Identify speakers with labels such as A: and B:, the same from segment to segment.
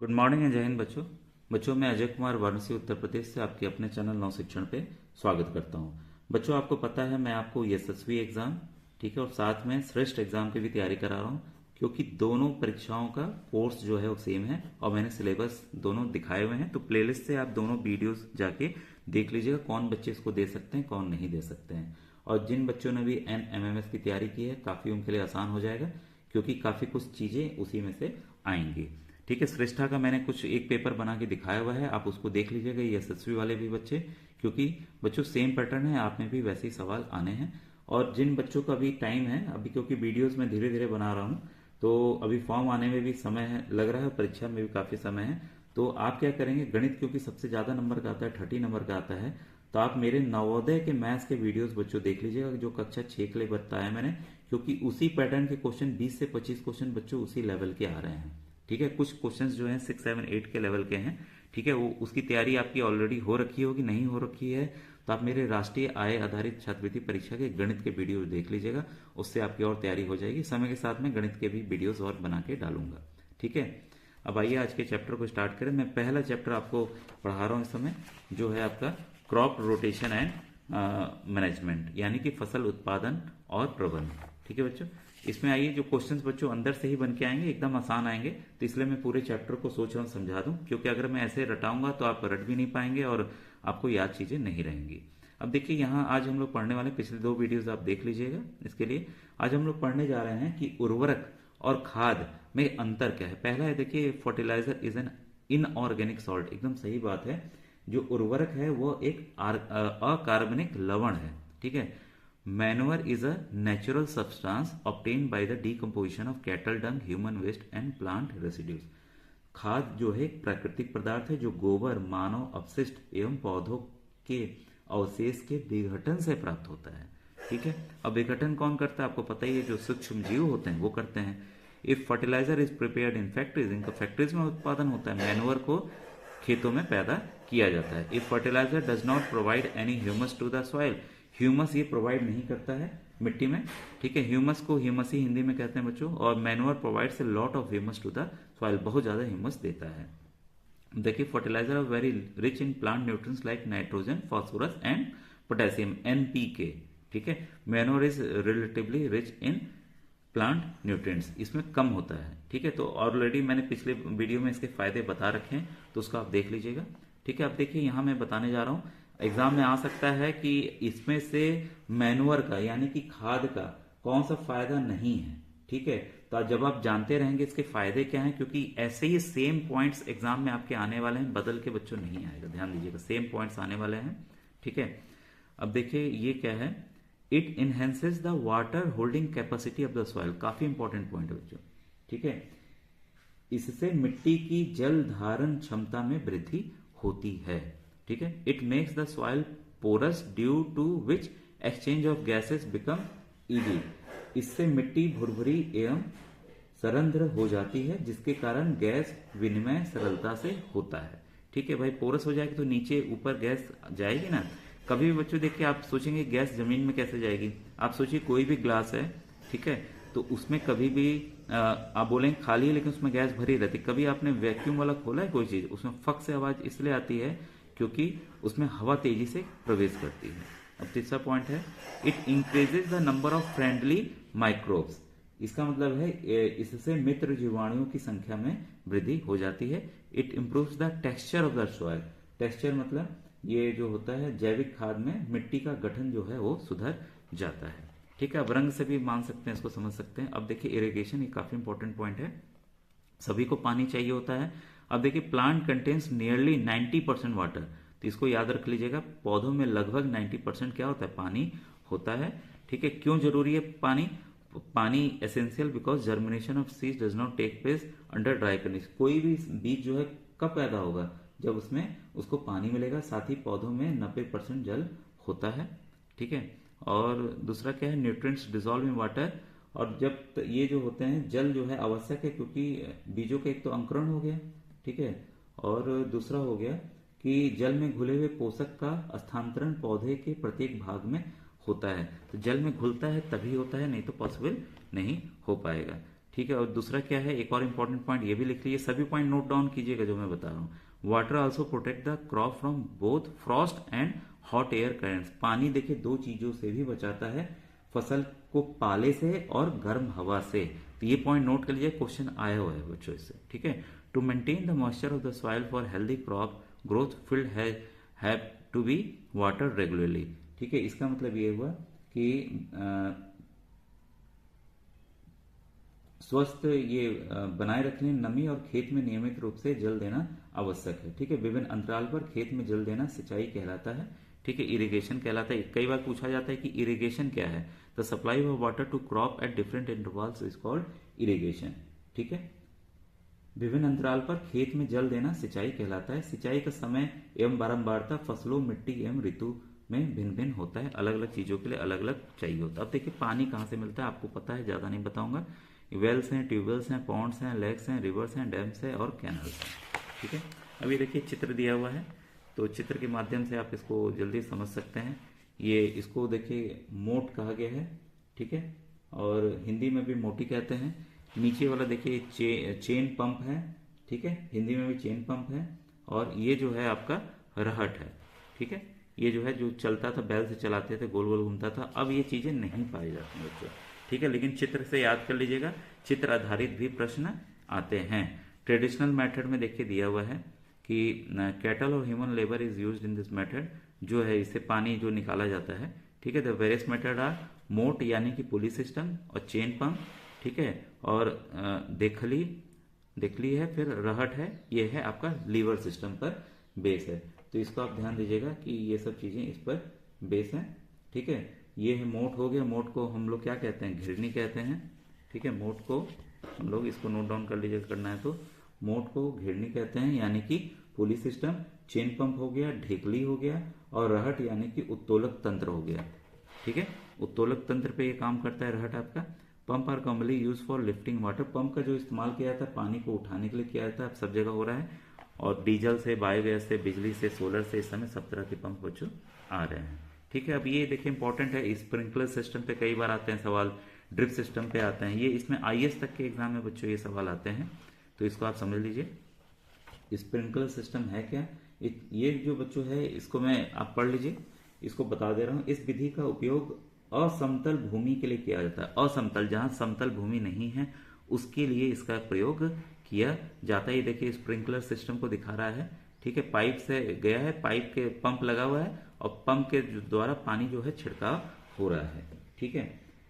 A: Good morning and जय हिंद बच्चों मैं अजय कुमार वाराणसी उत्तर प्रदेश से आपके अपने चैनल नव शिक्षण पे स्वागत करता हूं। बच्चों आपको पता है मैं आपको यशस्वी एग्जाम ठीक है और साथ में श्रेष्ठ एग्जाम की भी तैयारी करा रहा हूं, क्योंकि दोनों परीक्षाओं का कोर्स जो है वो सेम है और मैंने सिलेबस दोनों दिखाए हुए हैं। तो प्लेलिस्ट से आप दोनों वीडियोस जाके देख लीजिएगा कौन बच्चे इसको दे सकते हैं कौन नहीं दे सकते हैं। और जिन बच्चों ने भी NMMS की तैयारी की है काफी उनके लिए आसान हो जाएगा, क्योंकि काफी कुछ चीजें उसी में से आएंगी। ठीक है, श्रेष्ठा का मैंने कुछ एक पेपर बना के दिखाया हुआ है, आप उसको देख लीजिएगा। ये यशस्वी वाले भी बच्चे, क्योंकि बच्चों सेम पैटर्न है, आप में भी वैसे ही सवाल आने हैं। और जिन बच्चों का अभी टाइम है, अभी क्योंकि वीडियोस मैं धीरे धीरे बना रहा हूँ तो अभी फॉर्म आने में भी समय है, लग रहा है, परीक्षा में भी काफी समय है। तो आप क्या करेंगे, गणित क्योंकि सबसे ज्यादा नंबर का आता है, 30 नंबर का आता है, तो आप मेरे नवोदय के मैथ्स के वीडियोस बच्चों देख लीजिएगा जो कक्षा 6 के लिए बताया मैंने, क्योंकि उसी पैटर्न के क्वेश्चन 20 से 25 क्वेश्चन बच्चों उसी लेवल के आ रहे हैं। ठीक है, कुछ क्वेश्चंस जो हैं 6, 7, 8 के लेवल के हैं। ठीक है, वो उसकी तैयारी आपकी ऑलरेडी हो रखी होगी, नहीं हो रखी है तो आप मेरे राष्ट्रीय आय आधारित छात्रवृत्ति परीक्षा के गणित के वीडियो देख लीजिएगा, उससे आपकी और तैयारी हो जाएगी। समय के साथ में गणित के भी वीडियोस और बना के डालूंगा। ठीक है, अब आइए आज के चैप्टर को स्टार्ट करें। मैं पहला चैप्टर आपको पढ़ा रहा हूं इस समय, जो है आपका क्रॉप रोटेशन एंड मैनेजमेंट, यानी कि फसल उत्पादन और प्रबंधन। ठीक है बच्चों, इसमें आइए जो क्वेश्चंस बच्चों अंदर से ही बन के आएंगे, एकदम आसान आएंगे, तो इसलिए मैं पूरे चैप्टर को सोच रहा हूँ समझा दूं, क्योंकि अगर मैं ऐसे रटाऊंगा तो आप रट भी नहीं पाएंगे और आपको याद चीजें नहीं रहेंगी। अब देखिए यहाँ आज हम लोग पढ़ने वाले, पिछले 2 वीडियोस आप देख लीजिएगा। इसके लिए आज हम लोग पढ़ने जा रहे हैं कि उर्वरक और खाद में अंतर क्या है। पहला है देखिए, fertiliser is an inorganic salt, एकदम सही बात है। जो उर्वरक है वो एक अकार्बनिक लवण है। ठीक है, manure is a natural substance obtained by the decomposition of cattle dung, human waste and plant residues. खाद जो है एक प्राकृतिक पदार्थ है जो गोबर, मानव अपशिष्ट एवं पौधों के अवशेष के विघटन से प्राप्त होता है। ठीक है, अब विघटन कौन करता है आपको पता ही है, जो सूक्ष्म जीव होते हैं वो करते हैं। If fertiliser is prepared in factories, इनका फैक्ट्रीज में उत्पादन होता है, मैन्योर को खेतों में पैदा किया जाता है। If fertiliser does not provide any humus to the soil, humus ये प्रोवाइड नहीं करता है मिट्टी में। ठीक है, ह्यूमस को ह्यूमस ही हिंदी में कहते हैं बच्चों, और manure provides a lot of humus to the soil, बहुत ज्यादा ह्यूमस देता है। देखिए, fertiliser are very rich in plant nutrients like nitrogen, phosphorus and potassium, NPK। ठीक है, manure is relatively rich in plant nutrients, इसमें कम होता है। ठीक है, तो ऑलरेडी मैंने पिछले वीडियो में इसके फायदे बता रखे हैं, तो उसको आप देख लीजिएगा। ठीक है, अब देखिए यहाँ मैं बताने जा रहा हूँ, एग्जाम में आ सकता है कि इसमें से मैन्योर का यानी कि खाद का कौन सा फायदा नहीं है। ठीक है, तो जब आप जानते रहेंगे इसके फायदे क्या हैं, क्योंकि ऐसे ही सेम पॉइंट्स एग्जाम में आपके आने वाले हैं, बदल के बच्चों नहीं आएगा, ध्यान दीजिएगा, सेम पॉइंट्स आने वाले हैं। ठीक है, अब देखिए ये क्या है, it enhances the water holding capacity of the soil, काफी इंपॉर्टेंट पॉइंट है बच्चों। ठीक है, इससे मिट्टी की जल धारण क्षमता में वृद्धि होती है। ठीक है, it makes the soil porous due to which exchange of gases become easy, इससे मिट्टी भुरभुरी एवं सरंध्र हो जाती है, जिसके कारण गैस विनिमय सरलता से होता है। ठीक है भाई, पोरस हो जाएगी तो नीचे ऊपर गैस जाएगी ना। कभी भी बच्चों देखिए आप सोचेंगे गैस जमीन में कैसे जाएगी, आप सोचिए कोई भी ग्लास है, ठीक है, तो उसमें कभी भी आप बोलेंगे खाली है लेकिन उसमें गैस भरी रहती। कभी आपने वैक्यूम वाला खोला है कोई चीज, उसमें फक से आवाज इसलिए आती है क्योंकि उसमें हवा तेजी से प्रवेश करती है। अब तीसरा पॉइंट है, it increases the number of friendly microbes, इसका मतलब है इससे मित्र जीवाणुओं की संख्या में वृद्धि हो जाती है। It improves the texture of the soil, texture मतलब ये जो होता है जैविक खाद में मिट्टी का गठन जो है वो सुधर जाता है। ठीक है, अब रंग से भी मान सकते हैं, इसको समझ सकते हैं। अब देखिए इरिगेशन, ये काफी इंपॉर्टेंट पॉइंट है, सभी को पानी चाहिए होता है। अब देखिए, प्लांट कंटेन्स नियरली 90% वाटर, तो इसको याद रख लीजिएगा, पौधों में लगभग 90% क्या होता है, पानी होता है। ठीक है, क्यों जरूरी है पानी, पानी essential because germination of seeds does not take place under dry condition, कोई भी बीज जो है कब पैदा होगा, जब उसमें उसको पानी मिलेगा, साथ ही पौधों में 90% जल होता है। ठीक है, और दूसरा क्या है, न्यूट्रिएंट्स डिसॉल्व इन वाटर, और जब ये जो होते हैं जल जो है आवश्यक है, क्योंकि बीजों का एक तो अंकुरण हो गया, ठीक है, और दूसरा हो गया कि जल में घुले हुए पोषक का स्थानांतरण पौधे के प्रत्येक भाग में होता है। तो जल में घुलता है तभी होता है, नहीं तो पॉसिबल नहीं हो पाएगा। ठीक है। और दूसरा क्या है, एक और इंपॉर्टेंट पॉइंट ये भी लिख लीजिए, सभी पॉइंट नोट डाउन कीजिएगा जो मैं बता रहा हूँ। Water also protect the crop from both Frost and hot air currents. पानी देखिए दो चीजों से भी बचाता है, फसल को पाले से और गर्म हवा से। तो ये पॉइंट नोट कर लीजिए, क्वेश्चन आया हुआ है बच्चों इससे, ठीक है। To maintain the moisture of the soil for healthy crop growth field have to be water regularly. ठीक है, इसका मतलब ये हुआ कि स्वस्थ ये बनाए रखने नमी और खेत में नियमित रूप से जल देना आवश्यक है। ठीक है, विभिन्न अंतराल पर खेत में जल देना सिंचाई कहलाता है। ठीक है, इरिगेशन कहलाता है। कई बार पूछा जाता है कि इरिगेशन क्या है। The supply of water to crop at different intervals is called irrigation. ठीक है, विभिन्न अंतराल पर खेत में जल देना सिंचाई कहलाता है। सिंचाई का समय एवं बारंबारता फसलों, मिट्टी एवं ऋतु में भिन्न भिन्न होता है। अलग अलग चीजों के लिए अलग अलग चाहिए होता है। अब देखिए पानी कहाँ से मिलता है, आपको पता है, ज्यादा नहीं बताऊंगा। वेल्स हैं, ट्यूबवेल्स हैं, पॉन्ड्स हैं, लेक्स हैं, रिवर्स हैं, डैम्स हैं और कैनल्स हैं। ठीक है, अब ये देखिए चित्र दिया हुआ है, तो चित्र के माध्यम से आप इसको जल्दी समझ सकते हैं। ये इसको देखिए मोट कहा गया है। ठीक है, और हिंदी में भी मोटी कहते हैं। नीचे वाला देखिए चेन पंप है। ठीक है, हिंदी में भी चेन पंप है। और ये जो है आपका रहट है। ठीक है, ये जो है जो चलता था, बैल से चलाते थे, गोल गोल घूमता था। अब ये चीजें नहीं पाई जाती हैं बच्चों। ठीक है, लेकिन चित्र से याद कर लीजिएगा, चित्र आधारित भी प्रश्न आते हैं। ट्रेडिशनल मेथड में देखिए दिया हुआ है कि कैटल और human labour is used in this method, जो है इससे पानी जो निकाला जाता है। ठीक है, द वेरियस मेथड आर मोट यानी कि पुली सिस्टम और चेन पंप। ठीक है, और देखली है, फिर रहट है, ये है आपका लीवर सिस्टम पर बेस है। तो इसको आप ध्यान दीजिएगा कि ये सब चीजें इस पर बेस है। ठीक है, ये है मोट हो गया। मोट को हम लोग क्या कहते हैं, घिरनी कहते हैं। ठीक है, मोट को हम लोग, इसको नोट डाउन कर लीजिएगा करना है तो, मोट को घिरनी कहते हैं यानी कि पुली सिस्टम। चेन पंप हो गया, ढेकली हो गया, और रहट यानी कि उत्तोलक तंत्र हो गया। ठीक है, उत्तोलक तंत्र पे ये काम करता है रहट आपका। Pump are commonly use for lifting water. Pump का जो इस्तेमाल किया जाता है पानी को उठाने के लिए किया जाता है, अब सब जगह हो रहा है। और डीजल से, बायोगैस से, बिजली से, सोलर से, इस समय सब तरह के पंप बच्चों आ रहे हैं। ठीक है, अब ये देखिए इंपॉर्टेंट है, स्प्रिंकलर सिस्टम पे कई बार आते हैं सवाल, ड्रिप सिस्टम पे आते हैं। ये इसमें आईएएस तक के एग्जाम में बच्चों ये सवाल आते हैं, तो इसको आप समझ लीजिए। स्प्रिंकलर सिस्टम है क्या, ये जो बच्चों है इसको मैं, आप पढ़ लीजिए, इसको बता दे रहा हूं। इस विधि का उपयोग असमतल भूमि के लिए किया जाता है। असमतल, जहां समतल भूमि नहीं है उसके लिए इसका प्रयोग किया जाता है। ये देखिए स्प्रिंकलर सिस्टम को दिखा रहा है। ठीक है, पाइप से गया है, पाइप के पंप लगा हुआ है और पंप के द्वारा पानी जो है छिड़काव हो रहा है। ठीक है,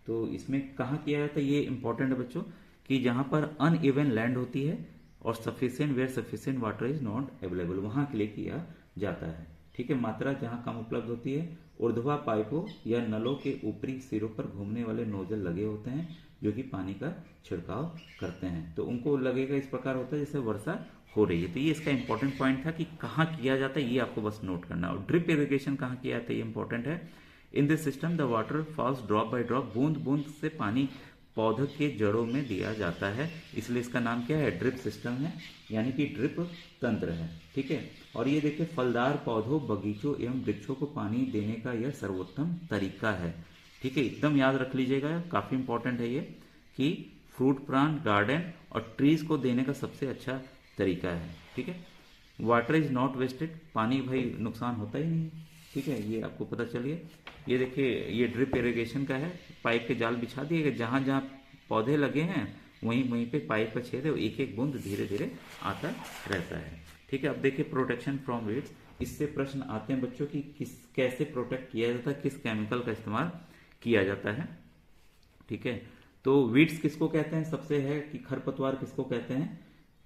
A: तो इसमें कहाँ किया जाता है, ये इंपॉर्टेंट है बच्चों, कि जहां पर अनइवन लैंड होती है और sufficient where sufficient water is not available, वहां के लिए किया जाता है। ठीक है, मात्रा जहां कम उपलब्ध होती है, ऊर्ध्वा पाइपों या नलों के ऊपरी सिरों पर घूमने वाले नोजल लगे होते हैं जो कि पानी का छिड़काव करते हैं। तो उनको लगेगा इस प्रकार होता है जैसे वर्षा हो रही है। तो ये इसका इंपॉर्टेंट पॉइंट था कि कहाँ किया जाता है, ये आपको बस नोट करना। और ड्रिप इरिगेशन कहाँ किया जाता है, ये इंपॉर्टेंट है। In this system the water falls drop by drop, बूंद बूंद से पानी पौधे के जड़ों में दिया जाता है, इसलिए इसका नाम क्या है, ड्रिप सिस्टम है, यानी कि ड्रिप तंत्र है। ठीक है, और ये देखिए फलदार पौधों, बगीचों एवं वृक्षों को पानी देने का यह सर्वोत्तम तरीका है। ठीक है, एकदम याद रख लीजिएगा, काफी इंपॉर्टेंट है ये, कि फ्रूट प्लांट, गार्डन और ट्रीज को देने का सबसे अच्छा तरीका है। ठीक है, वाटर इज नॉट वेस्टेड, पानी भाई नुकसान होता ही नहीं। ठीक है, ये आपको पता चलिए। ये देखिए ये ड्रिप इरिगेशन का है, पाइप के जाल बिछा दिए, जहां जहां पौधे लगे हैं वहीं वहीं पे पाइप का छेद है, एक एक बूंद धीरे धीरे आता रहता है। ठीक है, अब देखिए प्रोटेक्शन फ्रॉम वीड्स, इससे प्रश्न आते हैं बच्चों की कैसे प्रोटेक्ट किया जाता है, किस केमिकल का इस्तेमाल किया जाता है। ठीक है, तो वीड्स किसको कहते हैं, सबसे है कि खरपतवार किसको कहते हैं।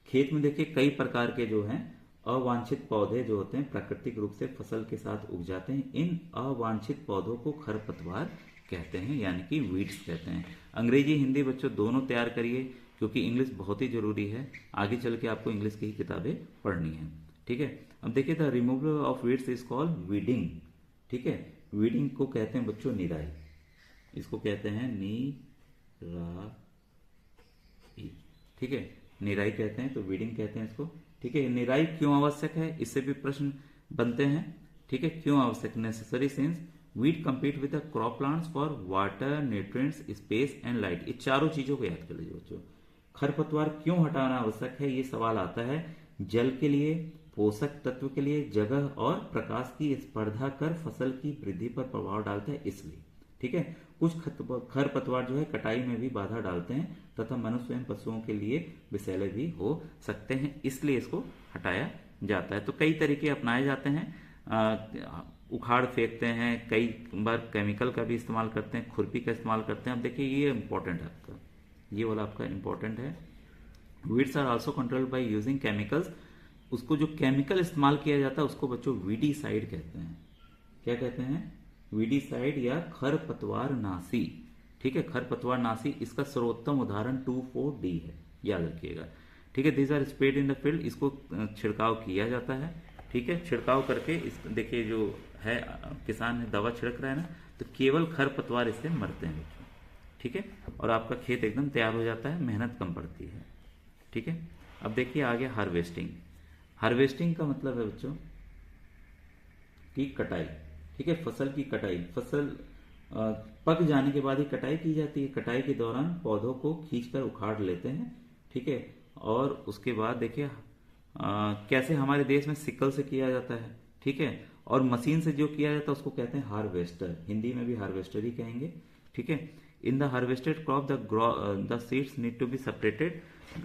A: खेत में देखिए कई प्रकार के जो हैं अवांछित पौधे जो होते हैं प्राकृतिक रूप से फसल के साथ उग जाते हैं, इन अवांछित पौधों को खरपतवार कहते हैं, यानी कि वीड्स कहते हैं। अंग्रेजी हिंदी बच्चों दोनों तैयार करिए, क्योंकि इंग्लिश बहुत ही जरूरी है, आगे चल के आपको इंग्लिश की ही किताबें पढ़नी है। ठीक है, अब देखिए the removal of weeds is called weeding. ठीक है, वीडिंग को कहते हैं बच्चों निराई, इसको कहते हैं निराई। ठीक है, निराई कहते हैं, तो वीडिंग कहते हैं इसको। ठीक है, निराई क्यों आवश्यक है, इससे भी प्रश्न बनते हैं। ठीक है, क्यों आवश्यक, necessary since weed compete with the crop plants for water, nutrients, space and light. ये चारों चीजों को याद कर लीजिए बच्चों। खरपतवार क्यों हटाना आवश्यक है, ये सवाल आता है। जल के लिए, पोषक तत्व के लिए, जगह और प्रकाश की स्पर्धा कर फसल की वृद्धि पर प्रभाव डालता है, इसलिए। ठीक है, कुछ खरपतवार जो है कटाई में भी बाधा डालते हैं तथा मनुष्य एवं पशुओं के लिए विषैले भी हो सकते हैं, इसलिए इसको हटाया जाता है। तो कई तरीके अपनाए जाते हैं। उखाड़ फेंकते हैं, कई बार केमिकल का भी इस्तेमाल करते हैं, खुरपी का इस्तेमाल करते हैं। अब देखिए ये इंपॉर्टेंट है आपका, ये वाला आपका इंपॉर्टेंट है। Weeds are also controlled by using chemicals. उसको जो केमिकल इस्तेमाल किया जाता है उसको बच्चों वीडीसाइड कहते हैं। क्या कहते हैं? वीडीसाइड या खरपतवार नाशी। ठीक है, खरपतवार नाशी, इसका सर्वोत्तम उदाहरण 2,4-D है, याद रखिएगा। ठीक है, this are spread in the field, इसको छिड़काव किया जाता है। ठीक है, छिड़काव करके इस देखिए जो है किसान ने दवा छिड़क रहा है ना, तो केवल खरपतवार इससे मरते हैं बच्चों। ठीक है, और आपका खेत एकदम तैयार हो जाता है, मेहनत कम पड़ती है। ठीक है, अब देखिए आगे हार्वेस्टिंग। हार्वेस्टिंग का मतलब है बच्चों की कटाई। ठीक है, फसल की कटाई, फसल पक जाने के बाद ही कटाई की जाती है। कटाई के दौरान पौधों को खींचकर उखाड़ लेते हैं। ठीक है, और उसके बाद देखिए कैसे हमारे देश में सिकल से किया जाता है। ठीक है, और मशीन से जो किया जाता है उसको कहते हैं हार्वेस्टर, हिंदी में भी हार्वेस्टर ही कहेंगे। ठीक है, in the harvested crop the seeds need to be separated.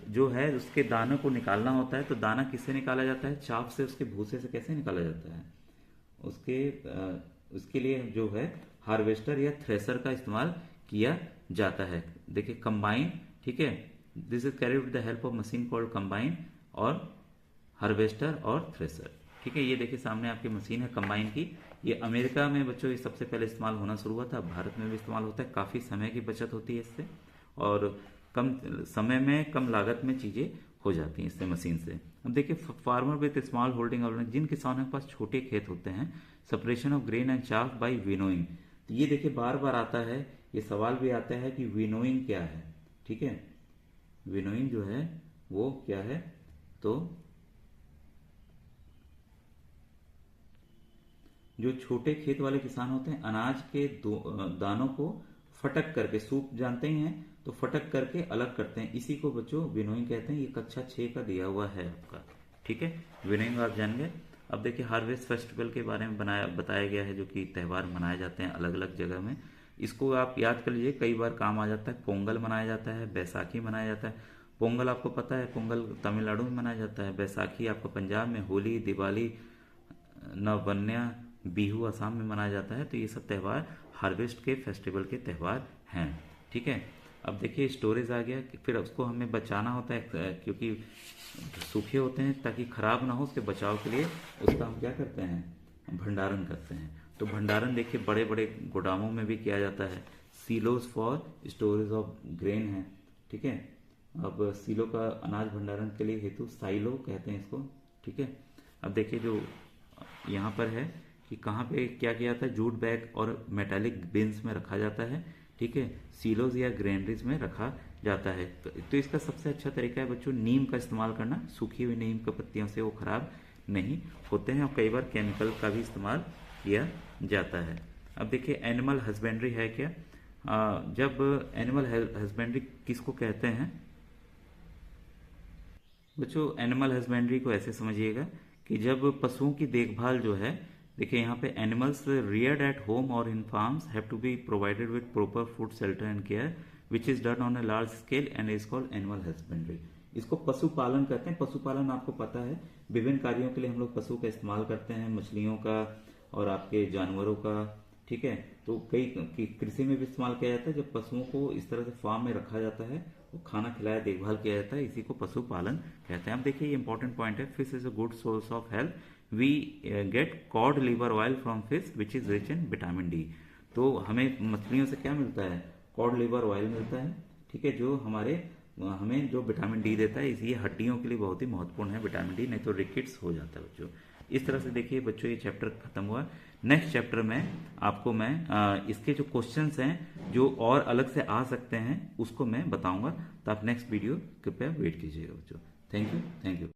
A: जो है उसके दानों को निकालना होता है। तो दाना किससे निकाला जाता है? चाप से, उसके भूसे से कैसे निकाला जाता है? उसके लिए जो है हार्वेस्टर या थ्रेसर का इस्तेमाल किया जाता है। देखिए कंबाइन, ठीक है, this is carried with the help of machine called combine, और हार्वेस्टर और थ्रेसर। ठीक है, ये देखिए सामने आपकी मशीन है कंबाइन की। ये अमेरिका में बच्चों ये सबसे पहले इस्तेमाल होना शुरू हुआ था, भारत में भी इस्तेमाल होता है। काफी समय की बचत होती है इससे, और कम समय में कम लागत में चीजें हो जाती हैं इससे, मशीन से। अब देखिए farmer with small holding organization, जिन किसानों के पास छोटे खेत होते हैं, separation of grain and chaff by winnowing. तो ये देखिए बार बार आता है, ये सवाल भी आता है कि विनोइंग क्या है। ठीक है, विनोइंग जो है वो क्या है? तो जो छोटे खेत वाले किसान होते हैं, अनाज के दानों को फटक करके, सूप जानते ही हैं, तो फटक करके अलग करते हैं, इसी को बच्चों विनोइंग कहते हैं। ये कक्षा 6 का दिया हुआ है आपका। ठीक है, विनोइंग आप जान गए। अब देखिए हार्वेस्ट फेस्टिवल के बारे में बताया गया है, जो कि त्यौहार मनाए जाते हैं अलग अलग जगह में। इसको आप याद कर लीजिए, कई बार काम आ जाता है। पोंगल मनाया जाता है, बैसाखी मनाया जाता है। पोंगल आपको पता है, पोंगल तमिलनाडु में मनाया जाता है। बैसाखी आपको पंजाब में, होली, दिवाली, नवबन्या, बिहू असम में मनाया जाता है। तो ये सब त्यौहार हार्वेस्ट के फेस्टिवल के त्यौहार हैं। ठीक है, अब देखिए स्टोरेज आ गया, फिर उसको हमें बचाना होता है, क्योंकि सूखे होते हैं, ताकि खराब ना हो, उसके बचाव के लिए उसका हम क्या करते हैं? भंडारण करते हैं। तो भंडारण देखिए बड़े बड़े गोदामों में भी किया जाता है। सीलोज फॉर स्टोरेज ऑफ ग्रेन है। ठीक है, अब सीलो का अनाज भंडारण के लिए हेतु साइलो कहते हैं इसको। ठीक है, अब देखिए जो यहाँ पर है कि कहाँ पे क्या किया जाता है, जूट बैग और मेटालिक बिन्स में रखा जाता है। ठीक है, सीलोज या ग्रेनरीज में रखा जाता है। तो इसका सबसे अच्छा तरीका है बच्चों नीम का इस्तेमाल करना। सूखी हुई नीम की पत्तियों से वो खराब नहीं होते हैं, और कई बार केमिकल का भी इस्तेमाल किया जाता है। अब देखिए एनिमल हस्बेंड्री है क्या? जब एनिमल हस्बेंड्री किसको कहते हैं बच्चों? एनिमल हस्बेंड्री को ऐसे समझिएगा कि जब पशुओं की देखभाल जो है, देखिए यहाँ पे एनिमल्स रियर्ड एट होम और in farms have to be provided with proper food, shelter and care which is done on a large scale and is called animal husbandry. इसको पशुपालन कहते हैं। पशुपालन आपको पता है, विभिन्न कार्यों के लिए हम लोग पशु का इस्तेमाल करते हैं, मछलियों का और आपके जानवरों का। ठीक है, तो कई कृषि में भी इस्तेमाल किया जाता है। जब पशुओं को इस तरह से फार्म में रखा जाता है, वो खाना खिलाया, देखभाल किया जाता है, इसी को पशुपालन कहते हैं। अब देखिए ये इंपॉर्टेंट पॉइंट है, fish is a good source of health. We get cod liver oil from fish which is rich in vitamin D. तो हमें मछलियों से क्या मिलता है? कॉड लिवर ऑयल मिलता है। ठीक है, जो हमें जो विटामिन डी देता है, इसलिए हड्डियों के लिए बहुत ही महत्वपूर्ण है विटामिन डी, नहीं तो रिकेट्स हो जाता है बच्चों। इस तरह से देखिए बच्चों ये चैप्टर खत्म हुआ। नेक्स्ट चैप्टर में आपको मैं इसके जो क्वेश्चंस हैं जो और अलग से आ सकते हैं उसको मैं बताऊंगा। तो आप नेक्स्ट वीडियो कृपया वेट कीजिएगा बच्चों। Thank you.